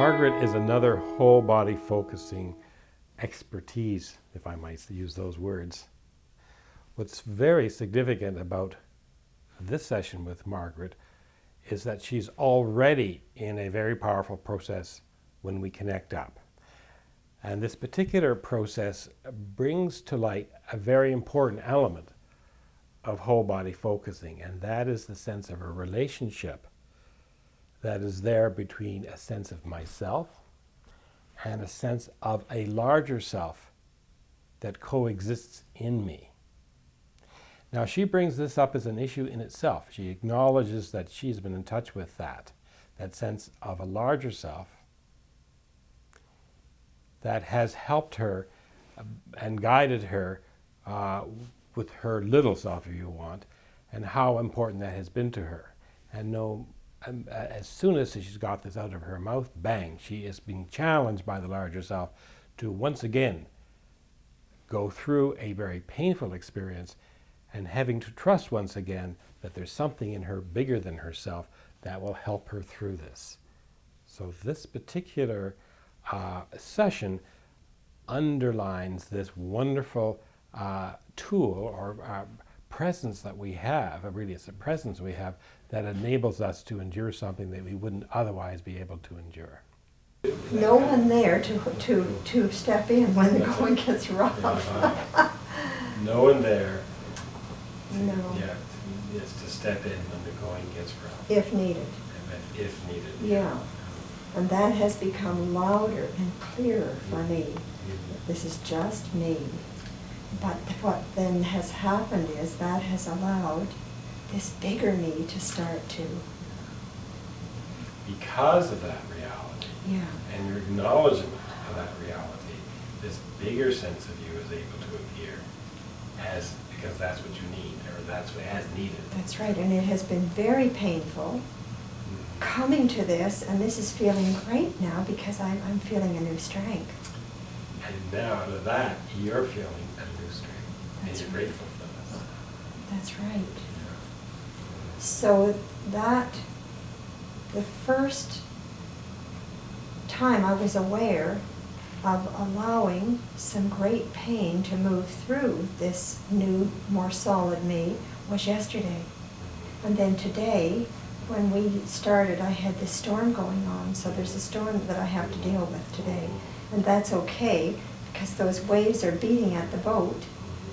Margaret is another whole body focusing expertise, if I might use those words. What's very significant about this session with Margaret is that she's already in a very powerful process when we connect up. And this particular process brings to light a very important element of whole body focusing, and that is the sense of a relationship that is there between a sense of myself and a sense of a larger self that coexists in me. Now, she brings this up as an issue in itself. She acknowledges that she's been in touch with that sense of a larger self that has helped her and guided her with her little self, if you want, and how important that has been to her. And as soon as she's got this out of her mouth, bang, she is being challenged by the larger self to once again go through a very painful experience and having to trust once again that there's something in her bigger than herself that will help her through this. So this particular session underlines this wonderful tool or presence that we have. Really, it's a presence we have that enables us to endure something that we wouldn't otherwise be able to endure. No one there to step in when the going gets rough. No one there. No. Yeah, it's to step in when the going gets rough. If needed. If needed. Yeah. And that has become louder and clearer for me. This is just me. But what then has happened is that has allowed this bigger me to start to. Because of that reality, yeah, and your acknowledgement of that reality, this bigger sense of you is able to appear because that's what you need, or that's what has needed. That's right, and it has been very painful coming to this, and this is feeling great now because I'm feeling a new strength. And now out of that, you're feeling a new strength, that's and you're right. grateful for this. That's right. Yeah. So that, the first time I was aware of allowing some great pain to move through this new, more solid me was yesterday. And then today, when we started, I had this storm going on, so there's a storm that I have to deal with today. And that's okay, because those waves are beating at the boat,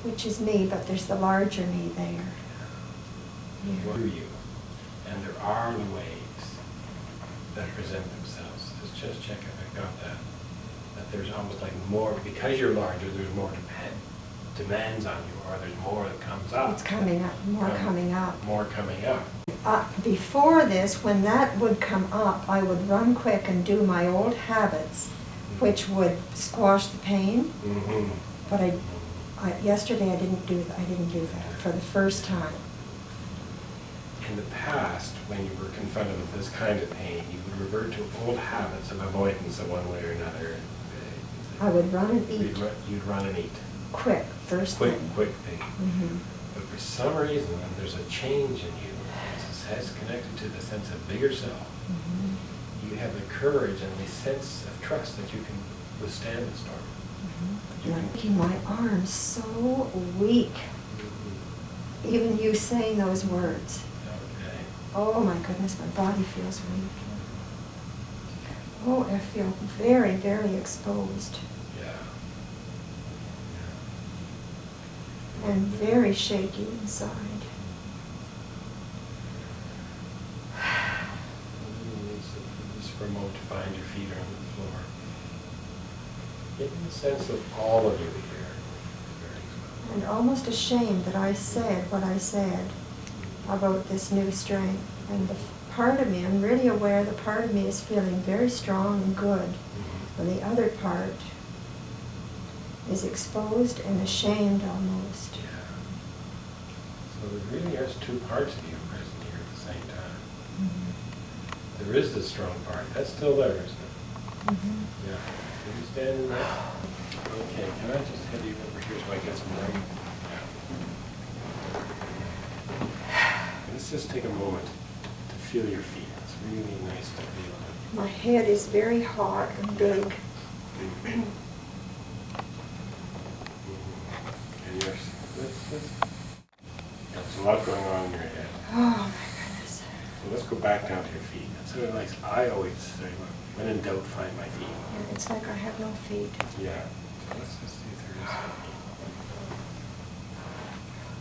which is me, but there's the larger me there. Yeah. You. And there are the waves that present themselves. Just check if I got that. That there's almost like more, because you're larger, there's more demands on you, or there's more that comes up. It's coming up, more coming up. More coming up. Before this, when that would come up, I would run quick and do my old habits, which would squash the pain. Mm-hmm. But yesterday I didn't do that for the first time. In the past, when you were confronted with this kind of pain, you would revert to old habits of avoidance of one way or another. I would run and eat. You'd run and eat. Quick, first thing. Quick thing. Mm-hmm. But for some reason, there's a change in you. It has connected to the sense of bigger self. Mm-hmm. You have the courage and the sense of trust that you can withstand the storm. Mm-hmm. I'm making my arms so weak. Mm-hmm. Even you saying those words. Okay. Oh my goodness, my body feels weak. Oh, I feel very, very exposed. Yeah. And very shaky inside. Just for a moment to find your feet on the floor. Getting the sense of all of you here. And almost ashamed that I said what I said about this new strength. And the part of me, I'm really aware the part of me is feeling very strong and good. Mm-hmm. And the other part is exposed and ashamed almost. Yeah. So there really is two parts of you present here at the same time. Mm-hmm. There is this strong part. That's still there, isn't it? Mm-hmm. Yeah. Can you stand in that? Okay, can I just head you over here so I get some room? Let's just take a moment to feel your feet. It's really nice to feel it. My head is very hot and big. And there's a lot going on in your head. Oh my goodness. So let's go back down to your feet. That's what I always say, when in doubt, find my feet. Yeah, it's like I have no feet. Yeah. So let's just see if there is some feet.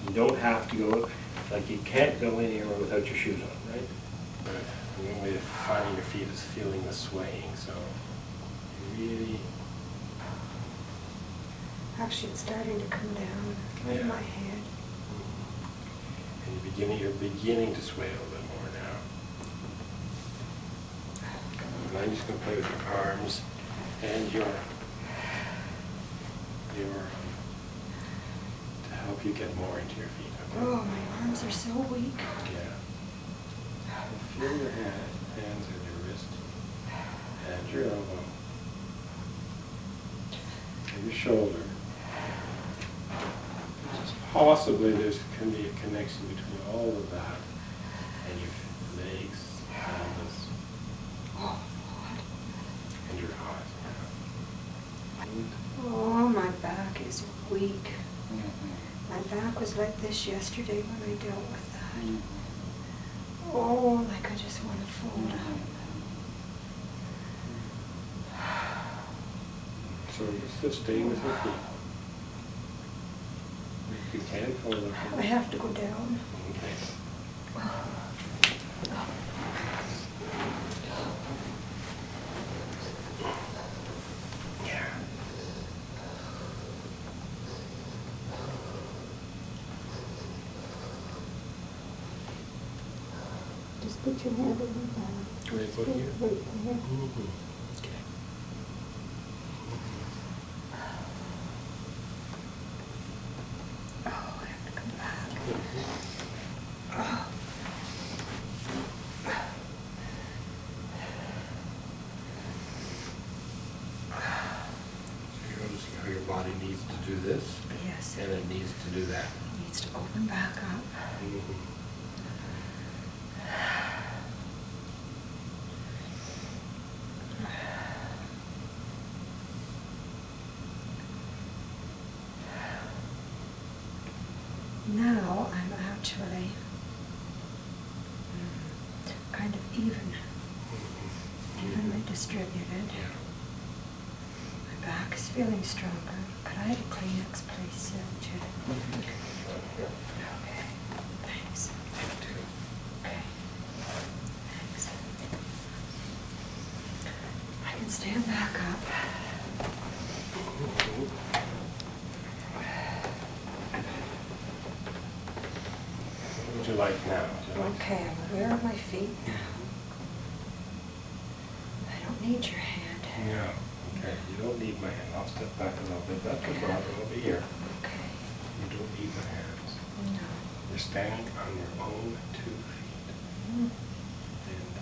You don't have to go, like you can't go anywhere without your shoes on, right? But the only way of finding your feet is feeling the swaying, so you really... Actually, it's starting to come down in my head. And you're beginning to sway a little bit more now. And I'm just going to play with your arms and your to help you get more into your feet. Okay? Oh, my arms are so weak. Yeah. Feel your hands and your wrist and your elbow and your shoulder. Just possibly there can be a connection between all of that and your legs, pelvis, and your heart. Oh, my back is weak. My back was like this yesterday when I dealt with that. Oh, like I just want to fold up. So just stay with your feet. You can fold up. I have to go down. Okay. Yeah. Just put your hand over my back. Right foot here? Right there. Okay. Oh, I have to come back. So you're noticing how your body needs to do this, Yes, and it needs to do that. it needs to open back up. Now I'm actually kind of evenly distributed. My back is feeling stronger. Could I have a Kleenex, please, Judith? Okay, thanks. Okay, thanks. I can stand back up. What would you like now? Would you like Okay, I'm aware of my feet now. I don't need your hand. Yeah. Okay. You don't need my hand. I'll step back a little bit. That's okay. Over here. Okay. You don't need my hands. No. You're standing on your own 2 feet. Mm. And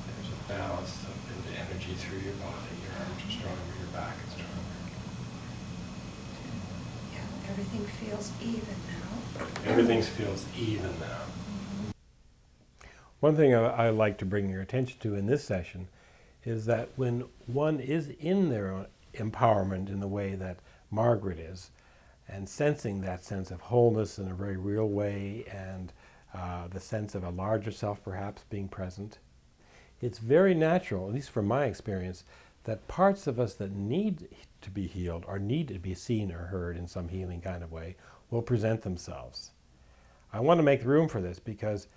there's a balance of energy through your body. Your arms are stronger, your back is stronger. Yeah, everything feels even now. Everything feels even now. One thing I like to bring your attention to in this session is that when one is in their own empowerment in the way that Margaret is, and sensing that sense of wholeness in a very real way, and the sense of a larger self perhaps being present, it's very natural, at least from my experience, that parts of us that need to be healed or need to be seen or heard in some healing kind of way will present themselves. I want to make room for this because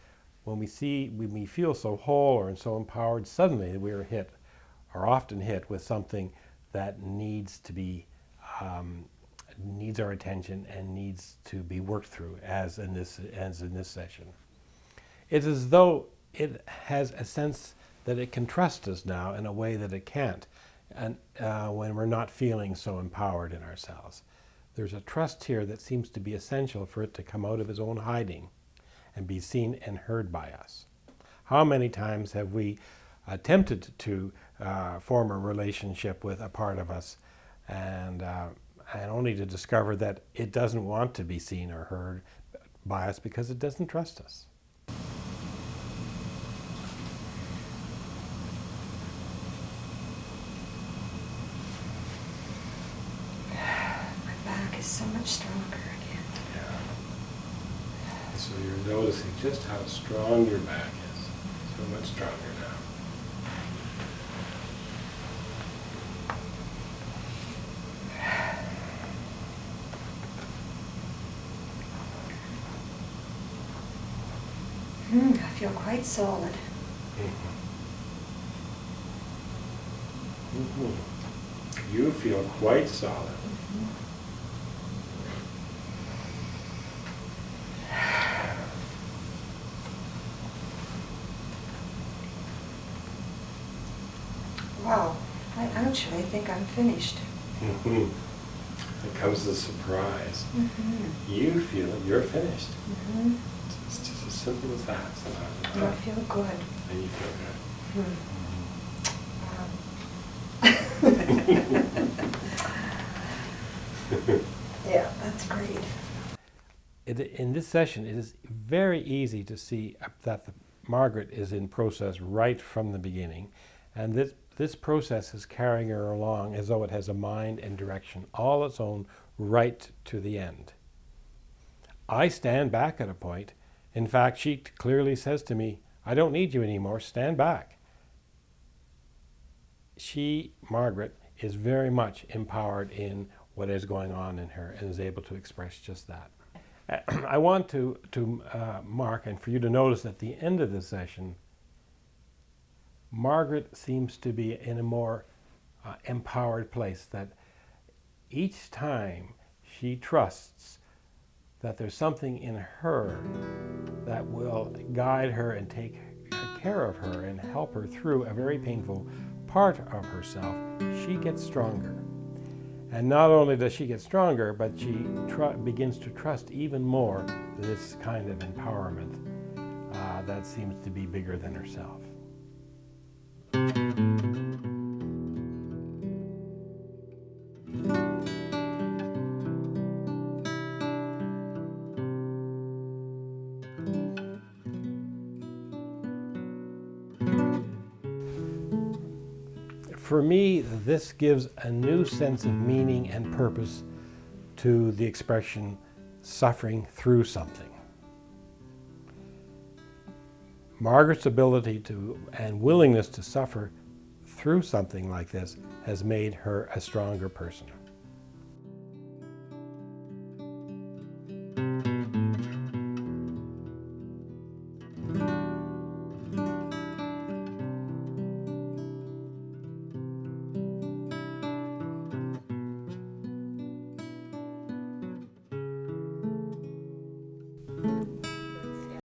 when we feel so whole or so empowered, suddenly we're often hit with something that needs to be, needs our attention and needs to be worked through, as in this session. It's as though it has a sense that it can trust us now in a way that it can't, and when we're not feeling so empowered in ourselves. There's a trust here that seems to be essential for it to come out of its own hiding and be seen and heard by us. How many times have we attempted to form a relationship with a part of us and only to discover that it doesn't want to be seen or heard by us because it doesn't trust us? so much stronger again. Yeah. So you're noticing just how strong your back is. So much stronger now. I feel quite solid. You feel quite solid. Wow, I actually think I'm finished. It comes as a surprise. You feel you're finished. It's just as simple as that. And I feel good. And you feel good. Yeah, that's great. In this session, it is very easy to see that Margaret is in process right from the beginning, and this process is carrying her along as though it has a mind and direction all its own right to the end. I stand back at a point. In fact, she clearly says to me, "I don't need you anymore, stand back." She, Margaret, is very much empowered in what is going on in her and is able to express just that. I want to mark, and for you to notice at the end of the session, Margaret seems to be in a more empowered place, that each time she trusts that there's something in her that will guide her and take care of her and help her through a very painful part of herself, she gets stronger. And not only does she get stronger, but she begins to trust even more this kind of empowerment that seems to be bigger than herself. For me, this gives a new sense of meaning and purpose to the expression suffering through something. Margaret's ability to and willingness to suffer through something like this has made her a stronger person.